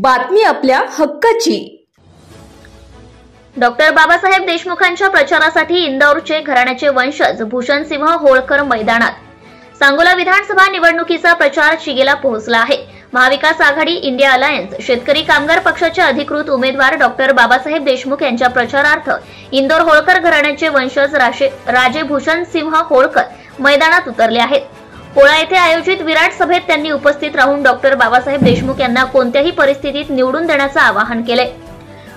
बातमी आपल्या हक्काची। डॉक्टर बाबासाहेब देशमुखांच्या प्रचारासाठी इंदौरचे घराण्याचे वंशज भूषणसिंह होळकर मैदानात। सांगोला विधानसभा निवडणुकीचा प्रचार शिगेला पोहोचला आहे। महाविकास आघाडी, इंडिया अलायन्स, शेतकरी कामगार पक्षाचे अधिकृत उमेदवार डॉक्टर बाबासाहेब देशमुख यांच्या प्रचारार्थ इंदौर होळकर घराण्याचे वंशज राजे भूषणसिंह होळकर मैदानात उतरले आहेत। पोळा येथे आयोजित विराट सभेत त्यांनी उपस्थित राहून डॉक्टर बाबासाहेब देशमुख यांना कोणत्याही परिस्थितीत निवडून देण्याचे आवाहन केले।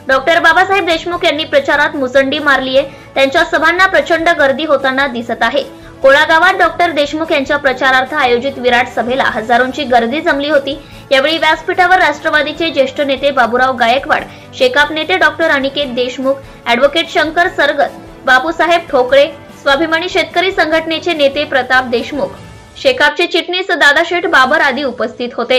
डॉक्टर बाबासाहेब देशमुख यांनी प्रचारात मुसंडी मारली आहे। त्यांच्या सभांना प्रचंड गर्दी होताना दिसत आहे। कोळा गावात डॉक्टर देशमुख यांच्या प्रचारार्थ आयोजित विराट सभेला हजारोंची गर्दी जमली होती। यावेळी व्यासपीठावर राष्ट्रवादीचे ज्येष्ठ नेते बाबूराव गायकवाड, शेकाप नेते डॉक्टर अनिकेत देशमुख, ॲडव्होकेट शंकर सरगत, बापूसाहेब ठोकळे, स्वाभिमानी शेतकरी संघटनेचे नेते प्रताप देशमुख, शेकापचे चिटणीस दादाशेठ बाबर आदी उपस्थित होते।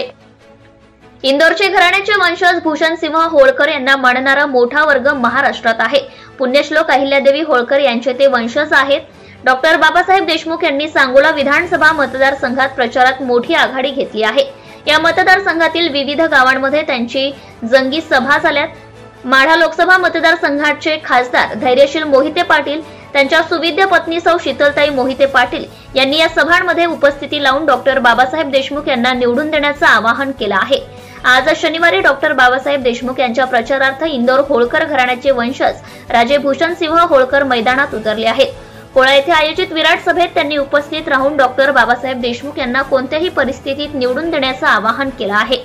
इंदौरचे घराण्याचे वंशज भूषणसिंह होळकर यांना मानणारा मोठा वर्ग महाराष्ट्रात आहे। पुण्यश्लोक अहिल्यादेवी होळकर यांचे ते वंशज आहेत। डॉक्टर बाबासाहेब देशमुख यांनी सांगोला विधानसभा मतदारसंघात प्रचारात मोठी आघाडी घेतली आहे। या मतदारसंघातील विविध गावांमध्ये त्यांची जंगी सभा झाल्यात। माढा लोकसभा मतदारसंघाचे खासदार धैर्यशील मोहिते पाटील, त्यांच्या सुविद्य पत्नी सौ शीतलताई मोहिते पाटील यांनी या सभांमध्ये उपस्थिती लावून डॉक्टर बाबासाहेब देशमुख यांना निवडून देण्याचे आवाहन केले आहे। आज शनिवारी डॉक्टर बाबासाहेब देशमुख यांच्या प्रचारार्थ इंदौर होळकर घराण्याचे वंशज राजे भूषणसिंह होळकर मैदानात उतरले आहेत। कोळा येथे आयोजित विराट सभेत त्यांनी उपस्थित राहून डॉक्टर बाबासाहेब देशमुख यांना कोणत्याही परिस्थितीत निवडून देण्याचे आवाहन केले आहे।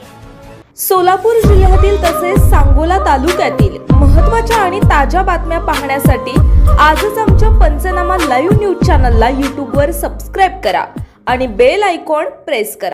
सोलापूर जिल्ह्यातील तसेच सांगोला तालुक्यातील महत्त्वाच्या आणि ताज्या बातम्या पाहण्यासाठी आजच आमच्या पंचनामा लाईव्ह न्यूज चॅनलला YouTube वर सबस्क्राइब करा आणि बेल आयकॉन प्रेस करा।